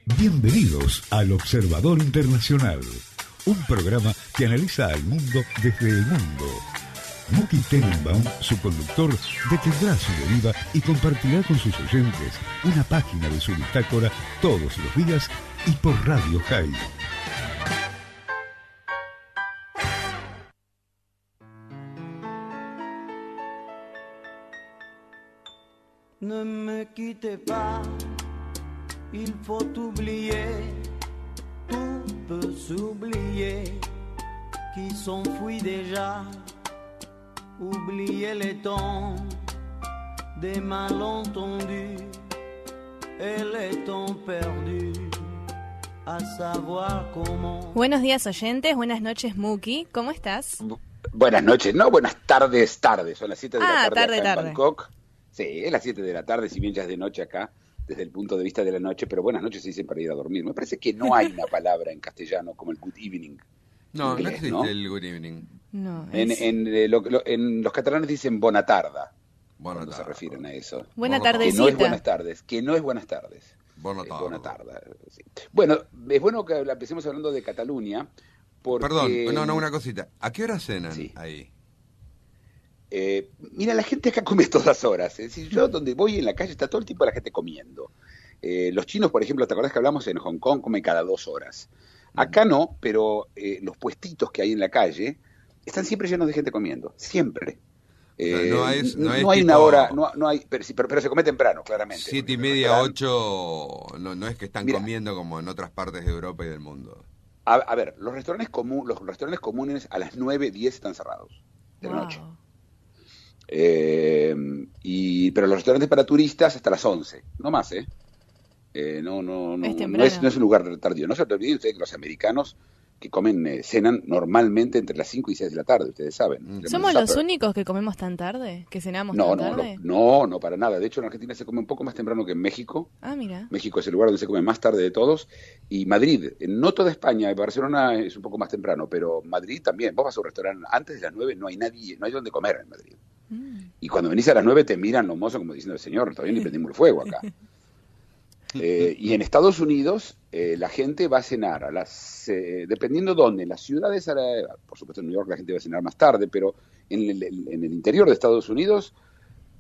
Bienvenidos al Observador Internacional, un programa que analiza al mundo desde el mundo. Muki Tenenbaum, su conductor, detendrá su deriva y compartirá con sus oyentes una página de su bitácora todos los días y por Radio High. Ne me quitte pas, il faut oublier, tout peut s'oublier, qui s'enfuit déjà, oublier les temps des malentendus et les temps perdus, a savoir comment. Buenos días, oyentes, buenas noches, Muki, ¿cómo estás? Buenas noches, no, buenas tardes, son las 7 de la tarde acá tarde. en Bangkok. Sí, es las 7 de la tarde, si bien ya es de noche acá, desde el punto de vista de la noche, pero buenas noches se dicen para ir a dormir. Me parece que no hay una palabra en castellano como el good evening. No, inglés, no existe el good evening. No, En los catalanes dicen bona tarda, cuando se refieren a eso. Buena Bona tardecita. Que no es buenas tardes, que no es buenas tardes. Bona tarda. Bona tarda, sí. Bueno, es bueno que empecemos hablando de Cataluña, porque... Perdón, una cosita. ¿A qué hora cenan Sí. ahí? Mira, la gente acá come a todas horas. Es decir, yo donde voy en la calle está todo el tiempo la gente comiendo. Los chinos, por ejemplo, ¿te acordás que hablamos en Hong Kong? Comen cada 2 horas. Acá no, pero los puestitos que hay en la calle están siempre llenos de gente comiendo. Siempre. O sea, no hay tipo una hora, no hay, pero se come temprano, claramente. 7:30, 8, no es que están Mira. comiendo como en otras partes de Europa y del mundo. A ver, los restaurantes comunes a las 9, 10 están cerrados de la noche. Pero los restaurantes para turistas hasta las 11, no más, no es un lugar tardío. No se olviden ustedes que los americanos que comen, cenan normalmente entre las 5 y 6 de la tarde, ustedes saben. ¿Somos los únicos que comemos tan tarde? ¿Que cenamos tan tarde? No, para nada. De hecho, en Argentina se come un poco más temprano que en México. Ah, mira. México es el lugar donde se come más tarde de todos. Y Madrid, no toda España, Barcelona es un poco más temprano, pero Madrid también. Vos vas a un restaurante antes de las 9, no hay nadie, no hay donde comer en Madrid. Y cuando venís a las 9 te miran los mozos como diciendo, señor, todavía ni prendimos el fuego acá. Y en Estados Unidos la gente va a cenar a las, dependiendo dónde, en las ciudades, por supuesto en New York la gente va a cenar más tarde, pero en el interior de Estados Unidos,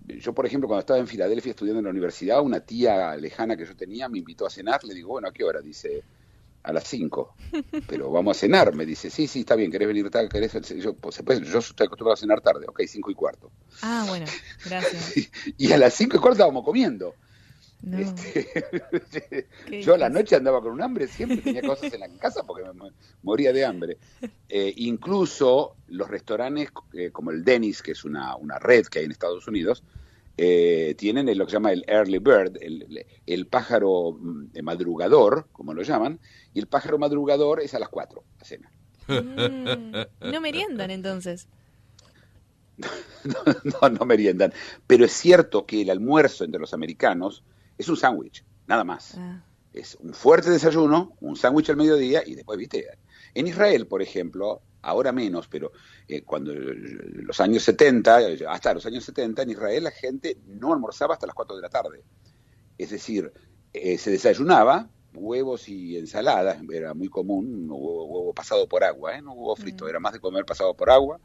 yo por ejemplo cuando estaba en Filadelfia estudiando en la universidad, una tía lejana que yo tenía me invitó a cenar, le digo, bueno, ¿a qué hora? Dice, a las 5, pero vamos a cenar, me dice, sí, está bien, ¿querés venir tarde? Yo estoy acostumbrado a cenar tarde, ok, 5:15. Ah, bueno, gracias. Y a las 5:15 estábamos comiendo. No. Yo a la noche andaba con un hambre, siempre tenía cosas en la casa porque me moría de hambre. Incluso los restaurantes como el Denny's, que es una red que hay en Estados Unidos, tienen lo que se llama el early bird, el pájaro madrugador, como lo llaman, y el pájaro madrugador es a las 4, la cena. No meriendan entonces. No meriendan. Pero es cierto que el almuerzo entre los americanos es un sándwich, nada más. Es un fuerte desayuno, un sándwich al mediodía y después, viste, en Israel, por ejemplo, ahora menos, pero cuando los años 70, hasta los años 70, en Israel la gente no almorzaba hasta las 4 de la tarde. Es decir, se desayunaba huevos y ensaladas, era muy común, huevo pasado por agua, no huevo frito, era más de comer pasado por agua,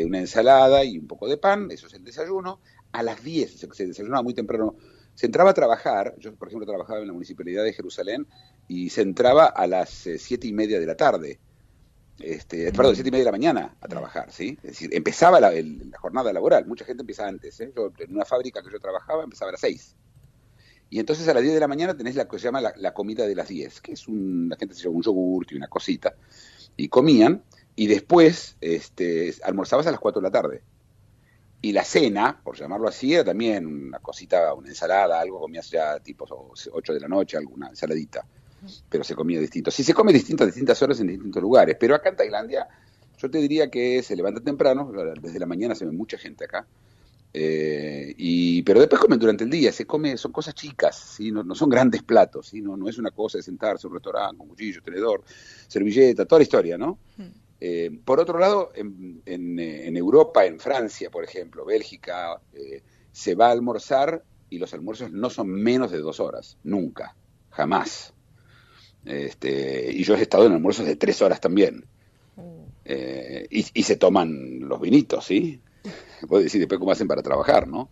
una ensalada y un poco de pan, eso es el desayuno. A las 10 se desayunaba muy temprano. Se entraba a trabajar, yo por ejemplo trabajaba en la Municipalidad de Jerusalén y se entraba a las 7:30 de la tarde, 7:30 de la mañana a trabajar, ¿sí? Es decir, empezaba la jornada laboral, mucha gente empieza antes, Yo, en una fábrica que yo trabajaba empezaba a las 6. Y entonces a las 10 de la mañana tenés la que se llama la comida de las 10, que es la gente se lleva un yogur y una cosita, y comían, y después almorzabas a las 4 de la tarde. Y la cena, por llamarlo así, era también una cosita, una ensalada, algo comías ya tipo 8 de la noche, alguna ensaladita, pero se comía distinto. Sí, se come distinto a distintas horas en distintos lugares, pero acá en Tailandia yo te diría que se levanta temprano, desde la mañana se ve mucha gente acá, pero después comen durante el día, son cosas chicas, ¿sí? No son grandes platos, ¿sí? No es una cosa de sentarse en un restaurante con cuchillo, tenedor, servilleta, toda la historia, ¿no? Por otro lado, en Europa, en Francia, por ejemplo, Bélgica, se va a almorzar y los almuerzos no son menos de 2 horas, nunca, jamás. Y yo he estado en almuerzos de 3 horas también. Y se toman los vinitos, ¿sí? Puedo decir después cómo hacen para trabajar, ¿no?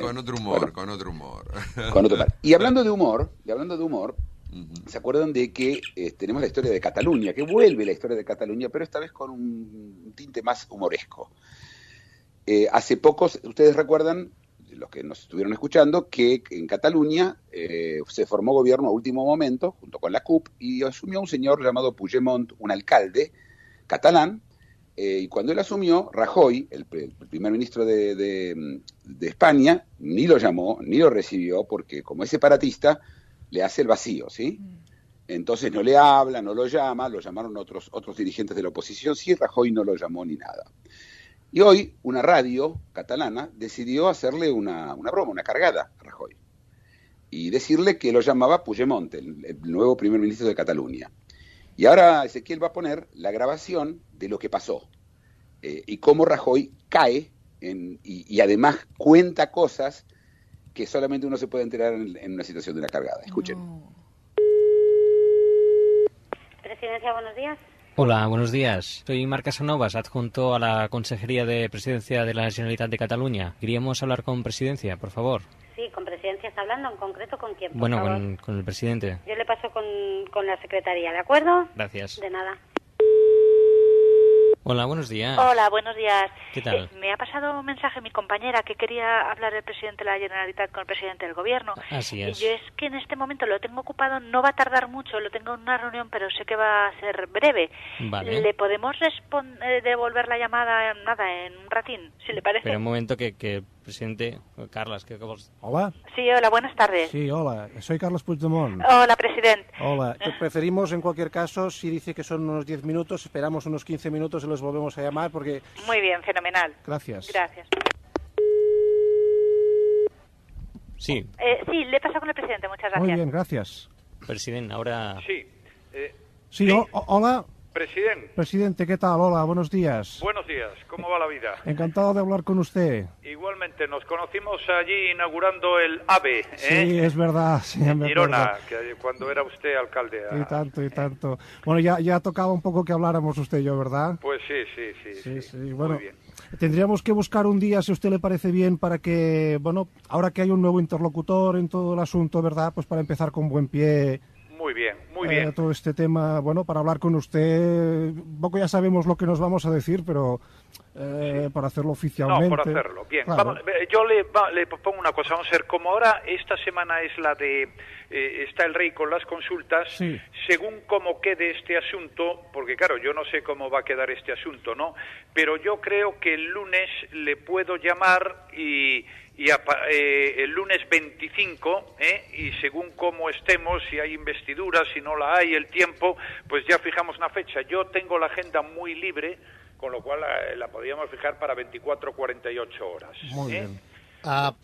Con otro humor, bueno, con otro humor. Y hablando de humor, ¿se acuerdan de que tenemos la historia de Cataluña? Que vuelve la historia de Cataluña, pero esta vez con un tinte más humoresco. Hace pocos, ustedes recuerdan, los que nos estuvieron escuchando, que en Cataluña se formó gobierno a último momento, junto con la CUP, y asumió un señor llamado Puigdemont, un alcalde catalán, y cuando él asumió, Rajoy, el primer ministro de España, ni lo llamó, ni lo recibió, porque como es separatista, le hace el vacío, ¿sí? Entonces no le habla, no lo llama, lo llamaron otros dirigentes de la oposición, sí, Rajoy no lo llamó ni nada. Y hoy una radio catalana decidió hacerle una broma, una cargada a Rajoy, y decirle que lo llamaba Puigdemont, el nuevo primer ministro de Cataluña. Y ahora Ezequiel va a poner la grabación de lo que pasó y cómo Rajoy cae y además cuenta cosas que solamente uno se puede enterar en una situación de una cargada. Escuchen. No. Presidencia, buenos días. Hola, buenos días. Soy Marc Casanovas, adjunto a la Consejería de Presidencia de la Generalitat de Cataluña. Queríamos hablar con Presidencia, por favor. Sí, con Presidencia está hablando, en concreto con quién, por Bueno, favor. con el presidente. Yo le paso con la secretaría, ¿de acuerdo? Gracias. De nada. Hola, buenos días. Hola, buenos días. ¿Qué tal? Me ha pasado un mensaje mi compañera que quería hablar el presidente de la Generalitat con el presidente del Gobierno. Así es. Y yo es que en este momento lo tengo ocupado, no va a tardar mucho, lo tengo en una reunión, pero sé que va a ser breve. Vale. ¿Le podemos devolver la llamada en un ratín, si le parece? Pero un momento que el presidente... Carles, ¿qué vos? Hola. Sí, hola, buenas tardes. Sí, hola. Soy Carles Puigdemont. Hola, presidente. Hola. Preferimos, en cualquier caso, si dice que son unos 10 minutos, esperamos unos 15 minutos y los volvemos a llamar porque... Muy bien, fenomenal. Gracias. Gracias. Sí, Sí, le he pasado con el presidente, muchas gracias. Muy bien, gracias. presidente, ahora... Sí. Sí, hola. Presidente, ¿qué tal? Hola, buenos días. buenos días. ¿Cómo va la vida? Encantado de hablar con usted. Igualmente, nos conocimos allí inaugurando el AVE, Sí, es verdad. Sí, en me Girona, acuerdo. cuando era usted alcalde. Y tanto, y tanto. Bueno, ya tocaba un poco que habláramos usted y yo, ¿verdad? Pues sí. Sí. Bueno, Muy bien. tendríamos que buscar un día, si a usted le parece bien, para que, bueno, ahora que hay un nuevo interlocutor en todo el asunto, ¿verdad? Pues para empezar con buen pie... Muy bien. Todo este tema, bueno, para hablar con usted, un poco ya sabemos lo que nos vamos a decir, pero para hacerlo oficialmente... No, por hacerlo, bien. Claro. Vamos, yo le propongo una cosa, vamos a ver, como ahora esta semana es la de... está el rey con las consultas, Sí. según cómo quede este asunto, porque claro, yo no sé cómo va a quedar este asunto, ¿no? Pero yo creo que el lunes le puedo llamar y el lunes 25, y según cómo estemos, si hay investidura, si no la hay, el tiempo, pues ya fijamos una fecha. Yo tengo la agenda muy libre, con lo cual la podríamos fijar para 24 o 48 horas. Muy bien.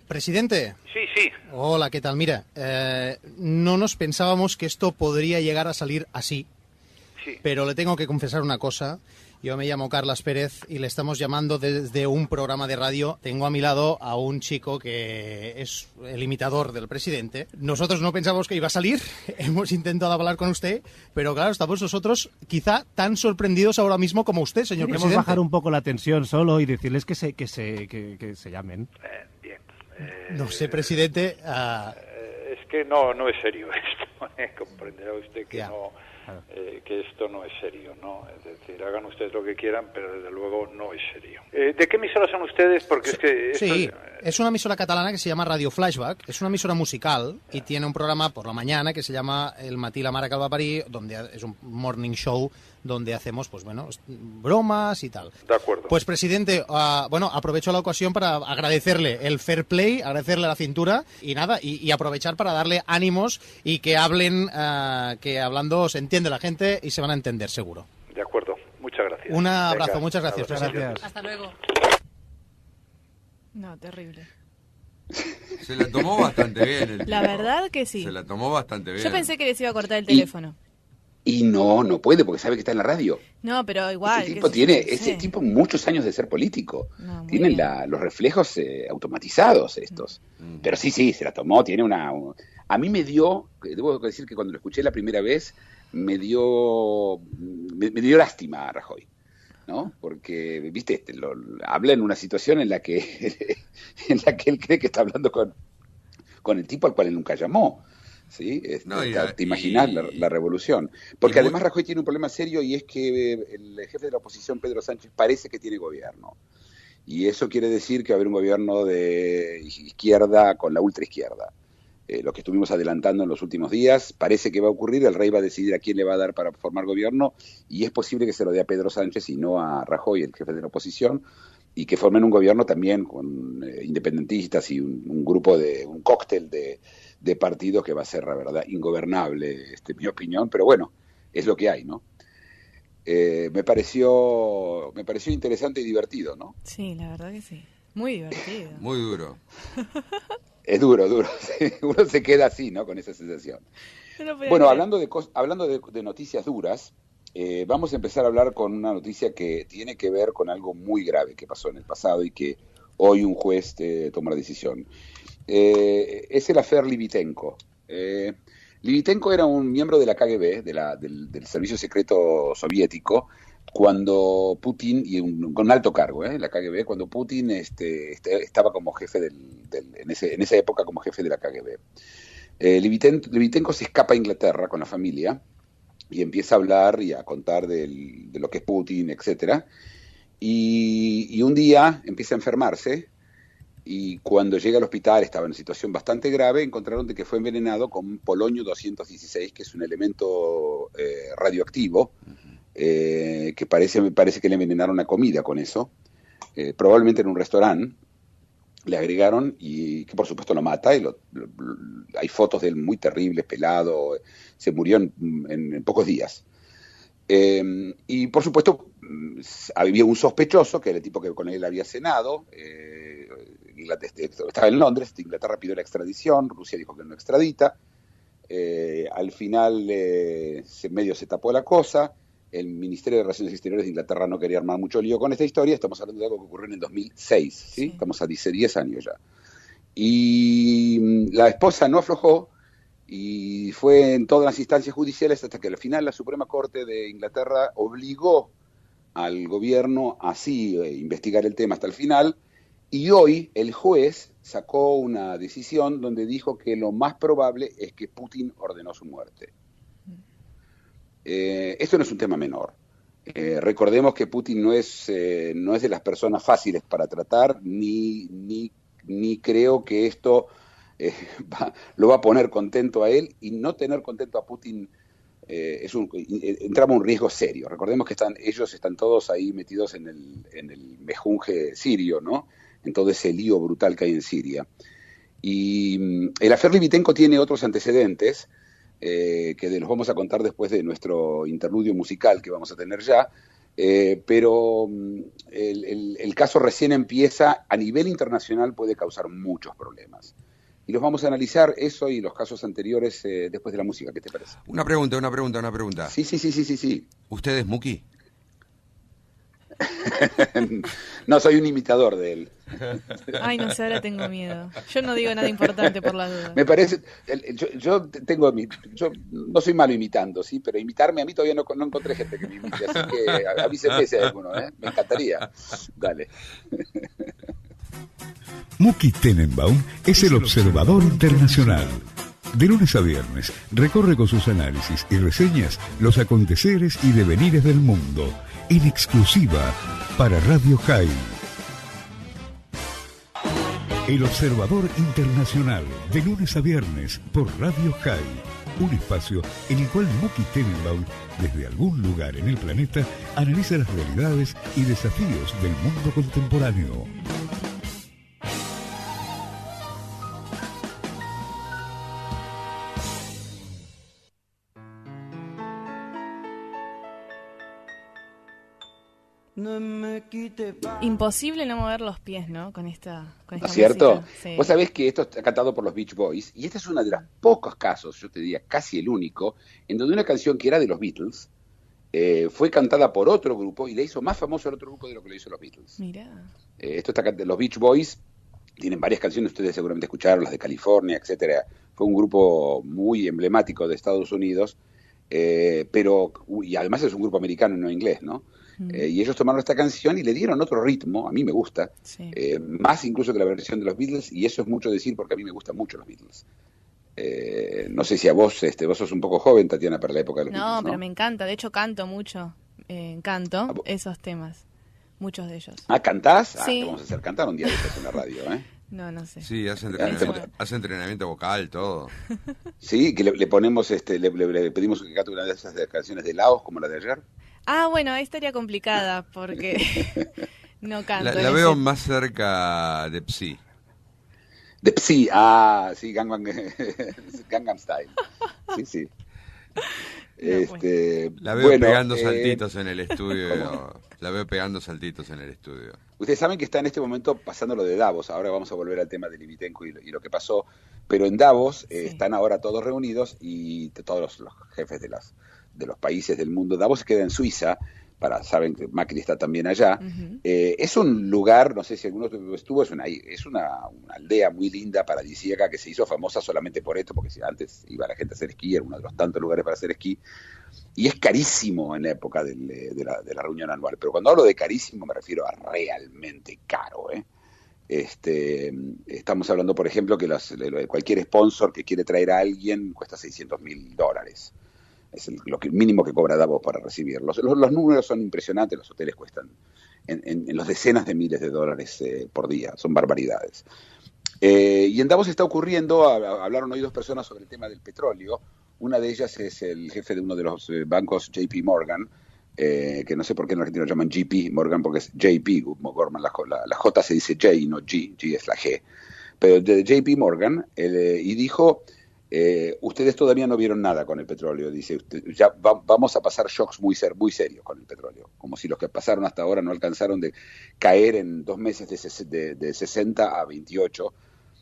Presidente. Sí. Hola, ¿qué tal? Mira, no nos pensábamos que esto podría llegar a salir así, Sí. pero le tengo que confesar una cosa. Yo me llamo Carles Pérez y le estamos llamando desde un programa de radio. Tengo a mi lado a un chico que es el imitador del presidente. Nosotros no pensamos que iba a salir, hemos intentado hablar con usted, pero claro, estamos nosotros quizá tan sorprendidos ahora mismo como usted, señor Queremos presidente. bajar un poco la tensión solo y decirles que se llamen. Bien. No sé, presidente... Es que no es serio esto, comprenderá usted que Ya. no... que esto no es serio, ¿no? Es decir, hagan ustedes lo que quieran, pero desde luego no es serio. ¿De qué emisora son ustedes? Porque es que... esto Sí, es una emisora catalana que se llama Radio Flashback, es una emisora musical y tiene un programa por la mañana que se llama El matí la mare que el va parir, donde es un morning show donde hacemos, pues bueno, bromas y tal. De acuerdo. Pues, presidente, bueno, aprovecho la ocasión para agradecerle el fair play, agradecerle la cintura y nada, y aprovechar para darle ánimos y que hablen, que hablando se entiende la gente y se van a entender seguro. De acuerdo, muchas gracias. Un abrazo, Venga, muchas gracias, abrazo. presidente. Hasta luego. No, terrible. Se la tomó bastante bien. La verdad que sí. Se la tomó bastante bien. Yo pensé que les iba a cortar el teléfono. Y no puede porque sabe que está en la radio. No, pero igual. Ese tipo muchos años de ser político. No, muy Tienen los reflejos automatizados estos. Pero sí, se la tomó, tiene A mí debo decir que cuando lo escuché la primera vez, me dio lástima a Rajoy, ¿no? Porque, viste, habla en una situación en la que él cree que está hablando con el tipo al cual él nunca llamó. ¿Sí? Te imaginas la revolución. Porque además Rajoy tiene un problema serio, y es que el jefe de la oposición, Pedro Sánchez, parece que tiene gobierno. Y eso quiere decir que va a haber un gobierno de izquierda con la ultraizquierda. Lo que estuvimos adelantando en los últimos días parece que va a ocurrir. El rey va a decidir a quién le va a dar para formar gobierno, y es posible que se lo dé a Pedro Sánchez y no a Rajoy, el jefe de la oposición, y que formen un gobierno también con independentistas y un cóctel de partidos que va a ser, la verdad, ingobernable, mi opinión, pero bueno, es lo que hay, ¿no? Me pareció interesante y divertido, ¿no? Sí, la verdad que sí. Muy divertido. Muy duro. Es duro, sí. Uno se queda así, ¿no? Con esa sensación. Bueno, hablando de noticias duras, vamos a empezar a hablar con una noticia que tiene que ver con algo muy grave que pasó en el pasado y que hoy un juez toma la decisión. Es el affair Livitenko. Livitenko era un miembro de la KGB, del servicio secreto soviético, cuando Putin, con alto cargo, la KGB, cuando Putin estaba como jefe en esa época como jefe de la KGB. Livitenko se escapa a Inglaterra con la familia y empieza a hablar y a contar de lo que es Putin, etcétera. Y un día empieza a enfermarse, y cuando llega al hospital estaba en una situación bastante grave. Encontraron de que fue envenenado con polonio 216, que es un elemento radioactivo, que parece que le envenenaron la comida con eso, probablemente en un restaurante. Le agregaron, y que por supuesto lo mata, y hay fotos de él muy terribles, pelado, se murió en pocos días. Y por supuesto había un sospechoso, que era el tipo que con él había cenado. Estaba en Londres, Inglaterra pidió la extradición, Rusia dijo que no extradita. Al final medio se tapó la cosa. El Ministerio de Relaciones Exteriores de Inglaterra no quería armar mucho lío con esta historia. Estamos hablando de algo que ocurrió en el 2006, ¿sí? Sí. Estamos a 10 años ya. Y la esposa no aflojó, y fue en todas las instancias judiciales hasta que al final la Suprema Corte de Inglaterra obligó al gobierno a investigar el tema hasta el final. Y hoy el juez sacó una decisión donde dijo que lo más probable es que Putin ordenó su muerte. Esto no es un tema menor. Recordemos que Putin no es de las personas fáciles para tratar, ni creo que esto lo va a poner contento a él, y no tener contento a Putin entramos en un riesgo serio. Recordemos que ellos están todos ahí metidos en el mejunje sirio, ¿no? En todo ese lío brutal que hay en Siria. Y el affair Livitenko tiene otros antecedentes, que los vamos a contar después de nuestro interludio musical que vamos a tener ya, pero el caso recién empieza. A nivel internacional puede causar muchos problemas. Y los vamos a analizar, eso y los casos anteriores, después de la música. ¿Qué te parece? Una pregunta. Sí. ¿Usted es Muki? No, soy un imitador de él. Ay, no sé, ahora tengo miedo. Yo no digo nada importante por la duda. Me parece, yo no soy malo imitando, sí, pero imitarme a mí todavía no encontré gente que me imite, así que avísenme si hay alguno, me encantaría. Dale. Muki Tenenbaum es el observador internacional. De lunes a viernes recorre con sus análisis y reseñas los aconteceres y devenires del mundo, en exclusiva para Radio High. El Observador Internacional, de lunes a viernes por Radio High. Un espacio en el cual Muki Tenenbaum, desde algún lugar en el planeta, analiza las realidades y desafíos del mundo contemporáneo. Imposible no mover los pies, ¿no? Con esta ¿No es cierto? Música. Sí. Vos sabés que esto está cantado por los Beach Boys, y este es uno de los pocos casos, yo te diría casi el único, en donde una canción que era de los Beatles fue cantada por otro grupo y le hizo más famoso al otro grupo de lo que le hizo los Beatles. Mirá. Esto está, los Beach Boys tienen varias canciones, ustedes seguramente escucharon, las de California, etcétera. fue un grupo muy emblemático de Estados Unidos, y además es un grupo americano, no inglés, ¿no? Y ellos tomaron esta canción y le dieron otro ritmo, a mí me gusta, más incluso que la versión de los Beatles, y eso es mucho decir porque a mí me gustan mucho los Beatles. No sé si a vos, vos sos un poco joven, Tatiana, para la época de los Beatles, ¿no? Pero me encanta, de hecho canto mucho, canto esos temas, muchos de ellos. ¿Ah, cantás? Sí. Te vamos a hacer cantar un día de estos en la radio, ¿eh? No sé. Sí, hace entrenamiento vocal, todo. Sí, que le ponemos, le pedimos que cante una de esas canciones de Laos, como la de ayer. Ah, bueno, ahí estaría complicada, porque no canto. La veo más cerca de Psy. De Psy, sí, Gangnam Style. Sí. La veo pegando saltitos en el estudio. La veo pegando saltitos en el estudio. Ustedes saben que está en este momento pasando lo de Davos. Ahora vamos a volver al tema de Livitenko y lo que pasó. Pero en Davos están ahora todos reunidos y todos los jefes de los países del mundo. Davos queda en Suiza. Saben que Macri está también allá. Es un lugar, no sé si alguno estuvo, es una aldea muy linda, paradisíaca, que se hizo famosa solamente por esto, porque antes iba la gente a hacer esquí, era uno de los tantos lugares para hacer esquí, y es carísimo en la época de la reunión anual. Pero cuando hablo de carísimo me refiero a realmente caro, Estamos hablando, por ejemplo, que cualquier sponsor que quiere traer a alguien cuesta $600,000. Es lo mínimo que cobra Davos para recibirlos. Los números son impresionantes, los hoteles cuestan en los decenas de miles de dólares por día, son barbaridades. Y en Davos está ocurriendo, hablaron hoy dos personas sobre el tema del petróleo. Una de ellas es el jefe de uno de los bancos, JP Morgan, que no sé por qué en Argentina lo llaman JP Morgan, porque es JP Morgan, la J se dice J y no G es la G. Pero de JP Morgan, y dijo... ustedes todavía no vieron nada con el petróleo, dice usted. Ya vamos a pasar shocks muy serios con el petróleo, como si los que pasaron hasta ahora no alcanzaron de caer en 2 meses de 60 a 28,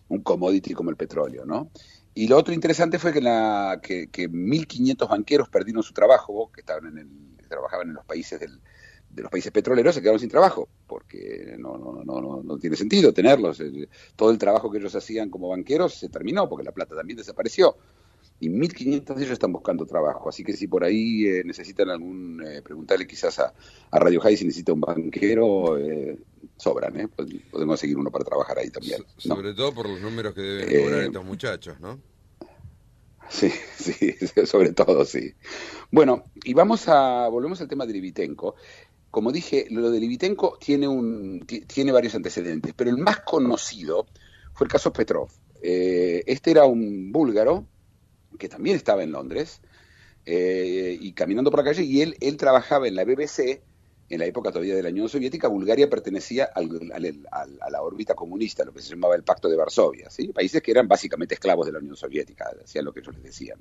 un commodity como el petróleo, ¿no? Y lo otro interesante fue que 1.500 banqueros perdieron su trabajo, que trabajaban en los países de los países petroleros, se quedaron sin trabajo, porque no tiene sentido tenerlos. Todo el trabajo que ellos hacían como banqueros se terminó, porque la plata también desapareció. Y 1.500 de ellos están buscando trabajo. Así que si por ahí necesitan preguntarle quizás a Radio High si necesita un banquero, sobran, podemos conseguir uno para trabajar ahí también, ¿no? Sobre todo por los números que deben cobrar estos muchachos, ¿no? Sí, sobre todo, sí. Bueno, y volvemos al tema de Livitenko. Como dije, lo de Livitenko tiene varios antecedentes, pero el más conocido fue el caso Petrov. Este era un búlgaro que también estaba en Londres y caminando por la calle, y él trabajaba en la BBC, en la época todavía de la Unión Soviética. Bulgaria pertenecía a la órbita comunista, lo que se llamaba el Pacto de Varsovia, ¿sí? Países que eran básicamente esclavos de la Unión Soviética, hacían lo que ellos les decían.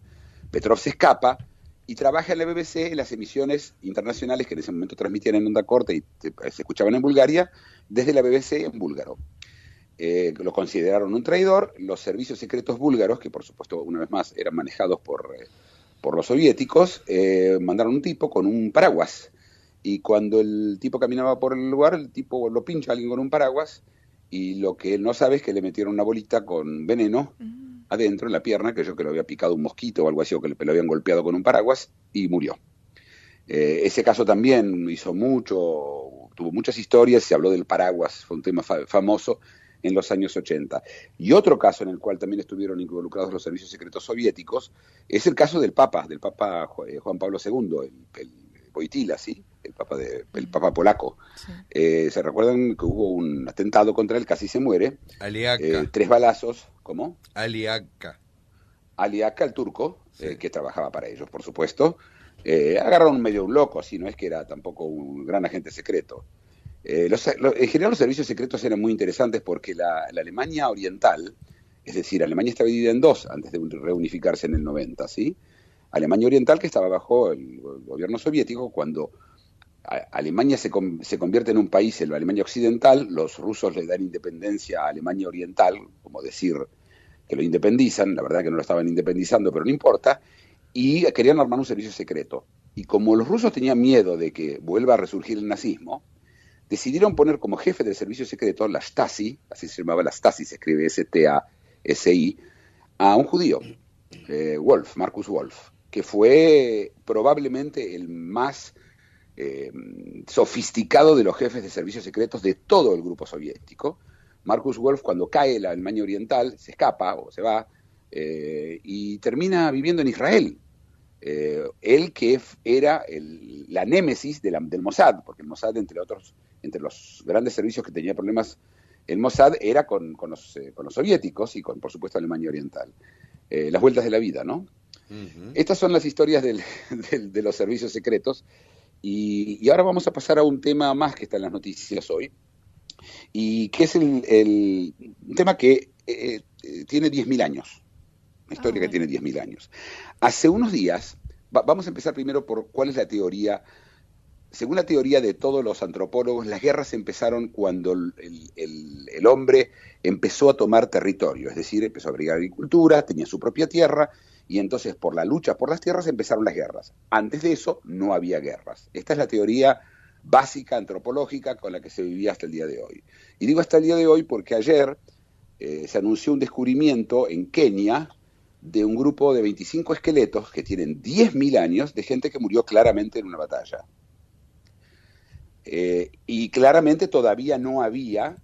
Petrov se escapa y trabaja en la BBC en las emisiones internacionales que en ese momento transmitían en onda corta y se escuchaban en Bulgaria, desde la BBC en búlgaro. Lo consideraron un traidor. Los servicios secretos búlgaros, que por supuesto una vez más eran manejados por los soviéticos, mandaron un tipo con un paraguas, y cuando el tipo caminaba por el lugar, el tipo lo pincha a alguien con un paraguas, y lo que él no sabe es que le metieron una bolita con veneno adentro, en la pierna, que lo había picado un mosquito o algo así, o que lo habían golpeado con un paraguas, y murió. Ese caso también tuvo muchas historias, se habló del paraguas, fue un tema famoso en los años 80. Y otro caso en el cual también estuvieron involucrados los servicios secretos soviéticos es el caso del Papa Juan Pablo II, el Wojtyła, ¿sí? El Papa polaco. Sí. ¿Se recuerdan que hubo un atentado contra él? Casi se muere. Aliaca. 3 balazos. ¿Cómo? Aliaca, el turco, sí. Que trabajaba para ellos, por supuesto. Agarraron medio un loco, así, no es que era tampoco un gran agente secreto. En general los servicios secretos eran muy interesantes porque la Alemania oriental, es decir, Alemania estaba dividida en 2 antes de reunificarse en el 90, ¿sí? Alemania oriental, que estaba bajo el gobierno soviético. Cuando Alemania se convierte en un país, en la Alemania occidental, los rusos le dan independencia a Alemania oriental, como decir que lo independizan. La verdad que no lo estaban independizando, pero no importa, y querían armar un servicio secreto. Y como los rusos tenían miedo de que vuelva a resurgir el nazismo, decidieron poner como jefe del servicio secreto la Stasi, así se llamaba la Stasi, se escribe S-T-A-S-I, a un judío, Marcus Wolf, que fue probablemente el más sofisticado de los jefes de servicios secretos de todo el grupo soviético. Marcus Wolf, cuando cae la Alemania Oriental, se escapa o se va y termina viviendo en Israel. Él que era la némesis del Mossad, porque el Mossad, entre los grandes servicios que tenía problemas, el Mossad era con los soviéticos y con, por supuesto, Alemania Oriental. Las vueltas de la vida, ¿no? Uh-huh. Estas son las historias de los servicios secretos. Y ahora vamos a pasar a un tema más que está en las noticias hoy, y que es un tema que tiene 10.000 años, una historia que tiene 10.000 años. Hace unos días, vamos a empezar primero por cuál es la teoría. Según la teoría de todos los antropólogos, las guerras empezaron cuando el hombre empezó a tomar territorio, es decir, empezó a abrigar agricultura, tenía su propia tierra, y entonces por la lucha por las tierras empezaron las guerras. Antes de eso no había guerras. Esta es la teoría básica antropológica con la que se vivía hasta el día de hoy. Y digo hasta el día de hoy porque ayer se anunció un descubrimiento en Kenia de un grupo de 25 esqueletos que tienen 10.000 años de gente que murió claramente en una batalla. Y claramente todavía no había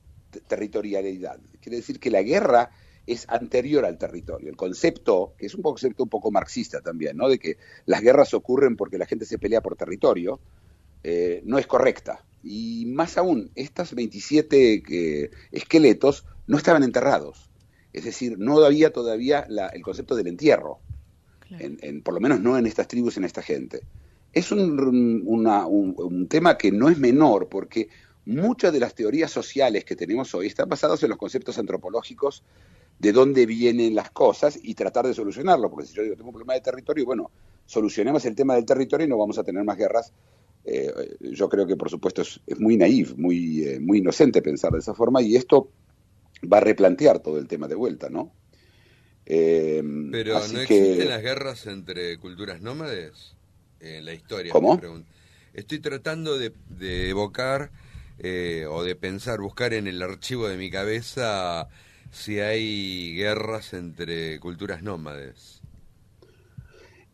territorialidad. Quiere decir que la guerra es anterior al territorio. El concepto, que es un concepto un poco marxista también, ¿no?, de que las guerras ocurren porque la gente se pelea por territorio, no es correcta. Y más aún, estos 27 esqueletos no estaban enterrados. Es decir, no había todavía el concepto del entierro, claro. Por lo menos no en estas tribus, en esta gente. Es un tema que no es menor, porque muchas de las teorías sociales que tenemos hoy están basadas en los conceptos antropológicos de dónde vienen las cosas y tratar de solucionarlo, porque si yo digo, tengo un problema de territorio, bueno, solucionemos el tema del territorio y no vamos a tener más guerras. Yo creo que, por supuesto, es muy naif, muy inocente pensar de esa forma, y esto va a replantear todo el tema de vuelta, ¿no? Pero ¿no existen las guerras entre culturas nómades en la historia? ¿Cómo? Estoy tratando de evocar o de pensar, buscar en el archivo de mi cabeza si hay guerras entre culturas nómades.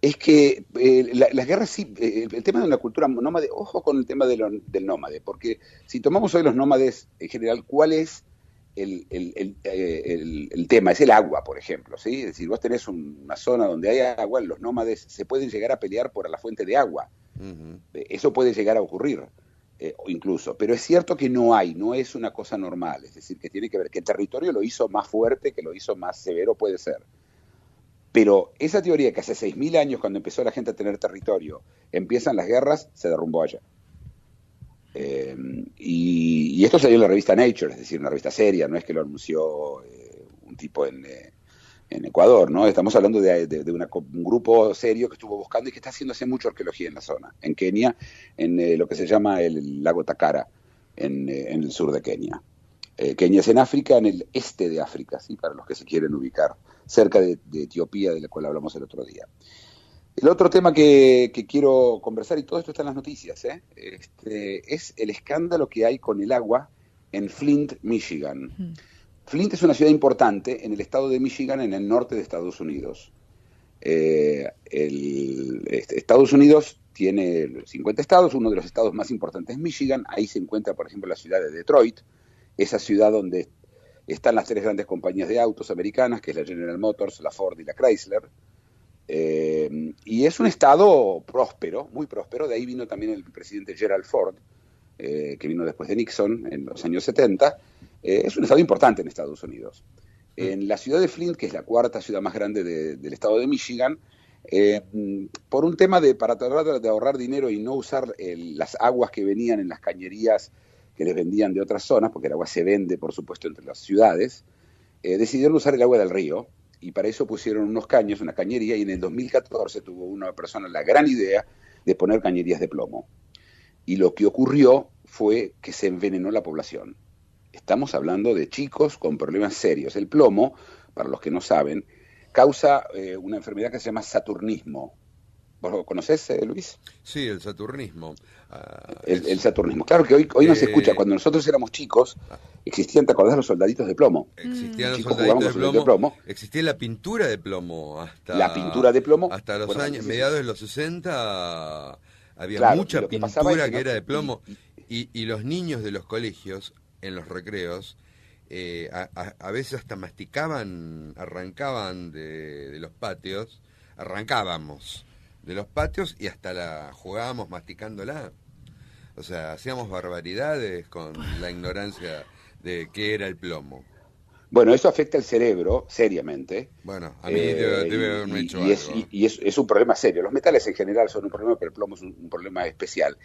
Es que las guerras sí, el tema de una cultura nómade, ojo con el tema del nómade, porque si tomamos hoy los nómades en general, ¿cuál es el tema? Es el agua, por ejemplo, ¿sí? Es decir, vos tenés una zona donde hay agua, los nómades se pueden llegar a pelear por la fuente de agua. Uh-huh. Eso puede llegar a ocurrir, incluso, pero es cierto que no es una cosa normal, es decir, que tiene que ver, que el territorio lo hizo más fuerte, que lo hizo más severo, puede ser. Pero esa teoría que hace 6.000 años, cuando empezó la gente a tener territorio, empiezan las guerras, se derrumbó allá. Y esto salió en la revista Nature, es decir, una revista seria, no es que lo anunció un tipo en Ecuador, ¿no? Estamos hablando de un grupo serio que estuvo buscando y que está haciendo hace mucho arqueología en la zona, en Kenia, en lo que se llama el lago Takara, en el sur de Kenia. Kenia es en África, en el este de África, ¿sí?, para los que se quieren ubicar, cerca de Etiopía, de la cual hablamos el otro día. El otro tema que quiero conversar, y todo esto está en las noticias, es el escándalo que hay con el agua en Flint, Michigan. Uh-huh. Flint es una ciudad importante en el estado de Michigan, en el norte de Estados Unidos. Estados Unidos tiene 50 estados, uno de los estados más importantes es Michigan. Ahí se encuentra, por ejemplo, la ciudad de Detroit, esa ciudad donde están las 3 grandes compañías de autos americanas, que es la General Motors, la Ford y la Chrysler. Y es un estado próspero, muy próspero. De ahí vino también el presidente Gerald Ford, que vino después de Nixon en los años 70. Es un estado importante en Estados Unidos. En la ciudad de Flint, que es la 4ª ciudad más grande del estado de Michigan, por un tema para tratar de ahorrar dinero y no usar las aguas que venían en las cañerías que les vendían de otras zonas, porque el agua se vende, por supuesto, entre las ciudades, decidieron usar el agua del río, y para eso pusieron unos caños, una cañería, y en el 2014 tuvo una persona la gran idea de poner cañerías de plomo. Y lo que ocurrió fue que se envenenó la población. Estamos hablando de chicos con problemas serios. El plomo, para los que no saben, causa una enfermedad que se llama saturnismo. ¿Vos lo conocés, Luis? Sí, el saturnismo. El saturnismo. Claro que hoy no se escucha. Cuando nosotros éramos chicos, existían, ¿te acordás, los soldaditos de plomo? Existían los soldaditos de plomo. Existía la pintura de plomo. La pintura de plomo. Hasta los años, mediados de los 60, había mucha pintura que era de plomo. Y los niños de los colegios, en los recreos, a veces hasta arrancaban de los patios, arrancábamos de los patios y hasta jugábamos masticándola. O sea, hacíamos barbaridades con la ignorancia de qué era el plomo. Bueno, eso afecta al cerebro seriamente. Bueno, a mí debe haberme hecho algo. Y es un problema serio. Los metales en general son un problema, pero el plomo es un problema especial.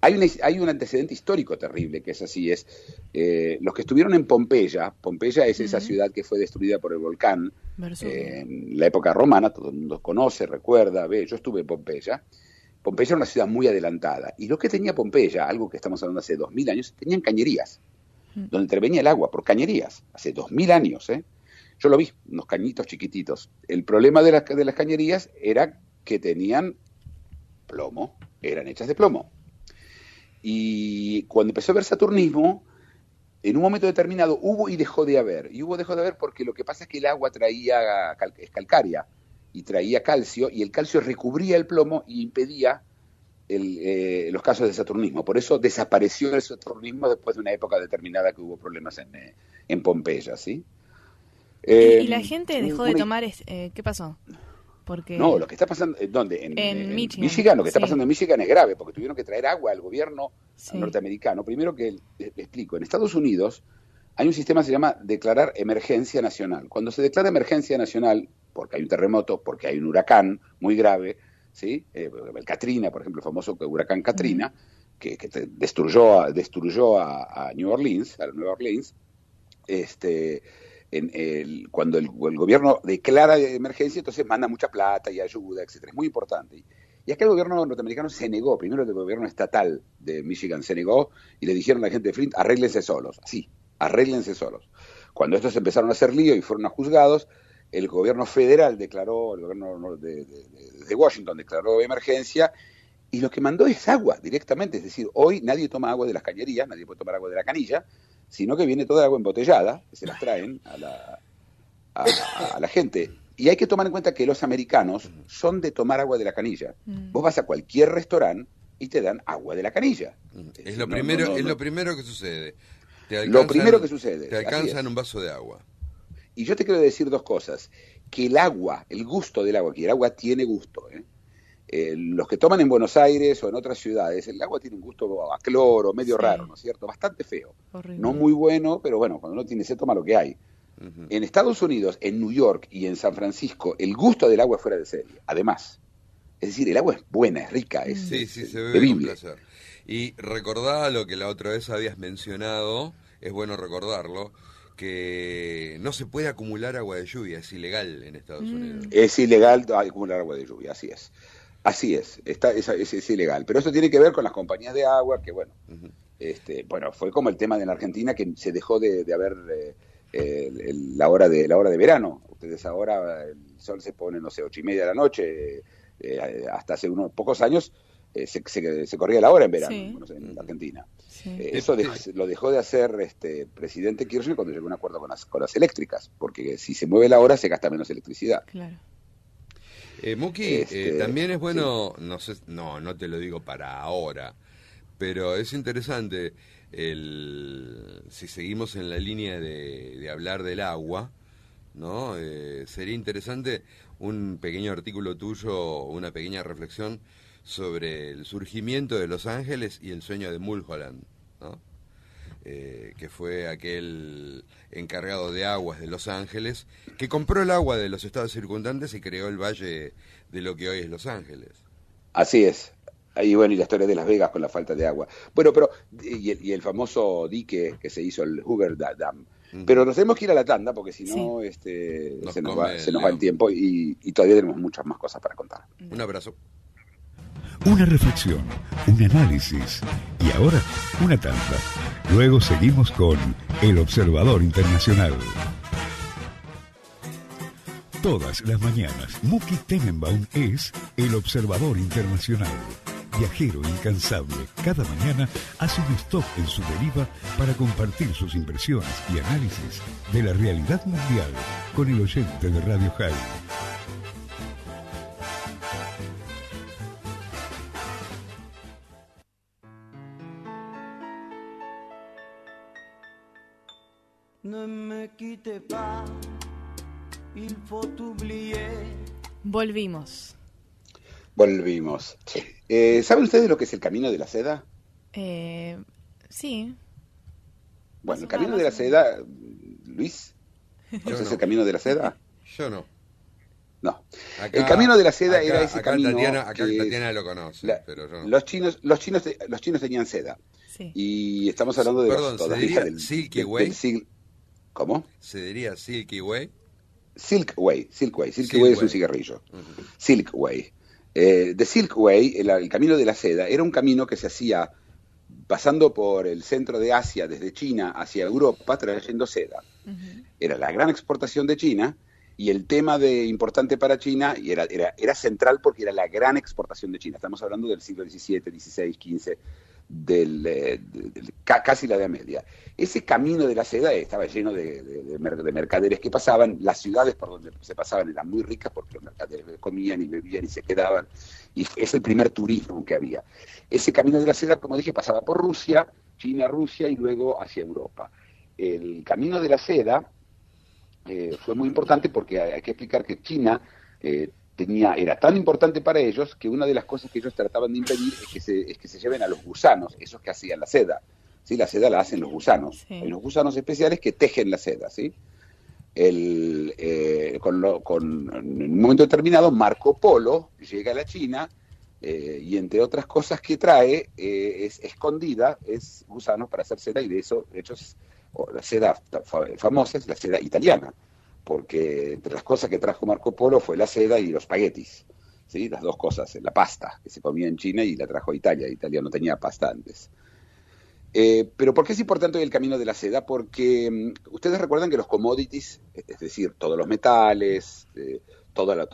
Hay un antecedente histórico terrible que es así. Los que estuvieron en Pompeya es esa ciudad que fue destruida por el volcán en la época romana, todo el mundo conoce, recuerda, ve. Yo estuve en Pompeya. Pompeya era una ciudad muy adelantada. Y lo que tenía Pompeya, algo que estamos hablando hace 2000 años, tenían cañerías, donde intervenía el agua por cañerías, hace 2000 años, Yo lo vi, unos cañitos chiquititos. El problema de las cañerías era que tenían plomo, eran hechas de plomo. Y cuando empezó a haber saturnismo, en un momento determinado hubo y dejó de haber. Y dejó de haber porque lo que pasa es que el agua es calcárea y traía calcio, y el calcio recubría el plomo y impedía los casos de saturnismo. Por eso desapareció el saturnismo después de una época determinada que hubo problemas en Pompeya, ¿sí? ¿Y la gente dejó de tomar? ¿Qué pasó? Porque... No, lo que está pasando... ¿Dónde? En Michigan. Lo que está pasando en Michigan es grave, porque tuvieron que traer agua al gobierno norteamericano. Primero que le explico, en Estados Unidos hay un sistema que se llama declarar emergencia nacional. Cuando se declara emergencia nacional, porque hay un terremoto, porque hay un huracán muy grave, ¿sí? El Katrina, por ejemplo, el famoso huracán Katrina, que destruyó a New Orleans, cuando el gobierno declara emergencia, entonces manda mucha plata y ayuda, etcétera. Es muy importante. Y acá el gobierno norteamericano se negó, primero el gobierno estatal de Michigan se negó y le dijeron a la gente de Flint, arréglense solos, así, arréglense solos. Cuando estos empezaron a hacer lío y fueron juzgados, el gobierno federal declaró, el gobierno de Washington declaró emergencia, y lo que mandó es agua directamente. Es decir, hoy nadie toma agua de las cañerías, nadie puede tomar agua de la canilla, sino que viene toda agua embotellada, que se las traen a la gente. Y hay que tomar en cuenta que los americanos son de tomar agua de la canilla. Vos vas a cualquier restaurante y te dan agua de la canilla. Es lo primero que sucede. Te alcanzan un vaso de agua. Y yo te quiero decir dos cosas. Que el agua, el gusto del agua, que el agua tiene gusto, los que toman en Buenos Aires o en otras ciudades, el agua tiene un gusto a cloro, medio raro, ¿no es cierto? Bastante feo. Horrible. No muy bueno, pero bueno, cuando uno tiene sed toma lo que hay. En Estados Unidos, en New York y en San Francisco, el gusto del agua es fuera de serie. Además, es decir, el agua es buena, es rica, es se bebe con placer. Y recordá lo que la otra vez habías mencionado, es bueno recordarlo, que no se puede acumular agua de lluvia, es ilegal en Estados Unidos. Es ilegal acumular agua de lluvia, así es. Así es ilegal. Pero eso tiene que ver con las compañías de agua, que bueno, fue como el tema de la Argentina, que se dejó de haber la hora de verano. Ustedes ahora, el sol se pone, no sé, 8:30 de la noche, hasta hace unos pocos años se corría la hora en verano, en Argentina. Sí. Eso lo dejó de hacer presidente Kirchner cuando llegó a un acuerdo con las eléctricas, porque si se mueve la hora se gasta menos electricidad. Claro. Muki, también es bueno, no te lo digo para ahora, pero es interesante si seguimos en la línea de hablar del agua, ¿no? Sería interesante un pequeño artículo tuyo, una pequeña reflexión sobre el surgimiento de Los Ángeles y el sueño de Mulholland, ¿no? Que fue aquel encargado de aguas de Los Ángeles, que compró el agua de los estados circundantes y creó el valle de lo que hoy es Los Ángeles. Así es. Y bueno, y la historia de Las Vegas con la falta de agua. Bueno, pero y el famoso dique que se hizo, el Hoover Dam. Pero nos tenemos que ir a la tanda porque si no se nos va el tiempo y todavía tenemos muchas más cosas para contar. Un abrazo. Una reflexión, un análisis y ahora una tanda. Luego seguimos con El Observador Internacional. Todas las mañanas, Muki Tenenbaum es el observador internacional. Viajero incansable, cada mañana hace un stop en su deriva para compartir sus impresiones y análisis de la realidad mundial con el oyente de Radio High. Ne me quitte pas, il faut oublier. Volvimos. ¿Saben ustedes lo que es el Camino de la Seda? Sí. Bueno, el Camino de la Seda, Luis, ¿conoces el Camino de la Seda? Yo no. No. El Camino de la Seda era ese acá camino. Tatiana lo conoce, pero yo no. Los chinos tenían seda. Sí. Y estamos hablando de Perdón, ¿se diría del Silky Way? ¿Cómo? ¿Se diría Silky Way? Silk Way es un cigarrillo. Uh-huh. Silk Way. The Silk Way, el camino de la seda, era un camino que se hacía pasando por el centro de Asia, desde China hacia Europa, trayendo seda. Uh-huh. Era la gran exportación de China, y el tema importante para China y era central porque era la gran exportación de China. Estamos hablando del siglo XVII, XVI, XV, casi la Edad Media. Ese camino de la seda estaba lleno de mercaderes que pasaban. Las ciudades por donde se pasaban eran muy ricas porque los mercaderes comían y bebían y se quedaban. Y es el primer turismo que había. Ese camino de la seda, como dije, pasaba por Rusia, China, Rusia y luego hacia Europa. El camino de la seda fue muy importante porque hay que explicar que China era tan importante para ellos que una de las cosas que ellos trataban de impedir es que se lleven a los gusanos, esos que hacían la seda. ¿Sí? La seda la hacen los gusanos. Sí. Hay unos gusanos especiales que tejen la seda. ¿Sí? En un momento determinado, Marco Polo llega a la China y entre otras cosas que trae es escondida, es gusanos para hacer seda, y de hecho la seda famosa es la seda italiana, porque entre las cosas que trajo Marco Polo fue la seda y los espaguetis, ¿sí? Las dos cosas, la pasta que se comía en China y la trajo a Italia. Italia no tenía pasta antes. Pero ¿por qué es importante el camino de la seda? Porque ustedes recuerdan que los commodities, es decir, todos los metales, todas las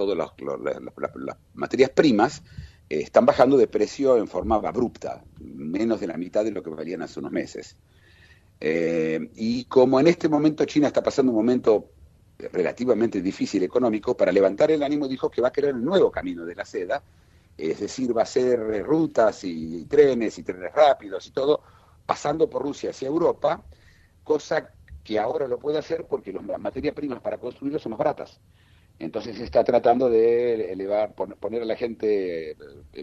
materias primas, están bajando de precio en forma abrupta, menos de la mitad de lo que valían hace unos meses. Y como en este momento China está pasando un momento relativamente difícil económico, para levantar el ánimo dijo que va a crear un nuevo camino de la seda, es decir, va a ser rutas y trenes rápidos y todo, pasando por Rusia hacia Europa, cosa que ahora lo puede hacer porque las materias primas para construirlo son más baratas. Entonces se está tratando de poner a la gente,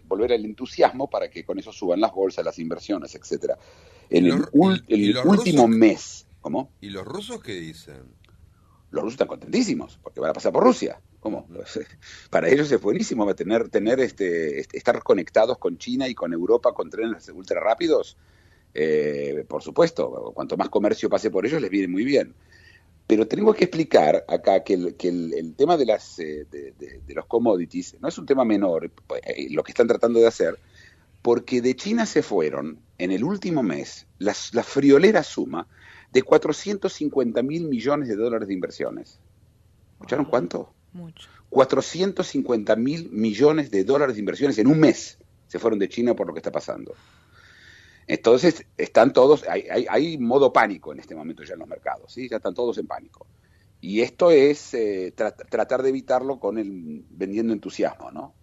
volver al entusiasmo para que con eso suban las bolsas, las inversiones, etcétera. En el último mes, ¿cómo? ¿Y los rusos qué dicen? Los rusos están contentísimos porque van a pasar por Rusia. ¿Cómo? Para ellos es buenísimo estar conectados con China y con Europa con trenes ultra rápidos. Por supuesto, cuanto más comercio pase por ellos les viene muy bien. Pero tengo que explicar acá que el tema de los commodities no es un tema menor, lo que están tratando de hacer, porque de China se fueron en el último mes la friolera suma de 450.000 millones de dólares de inversiones. ¿Escucharon cuánto? Mucho. 450.000 millones de dólares de inversiones en un mes se fueron de China por lo que está pasando. Entonces están todos, hay modo pánico en este momento ya en los mercados, ¿sí? Ya están todos en pánico. Y esto es tratar de evitarlo vendiendo entusiasmo, ¿no?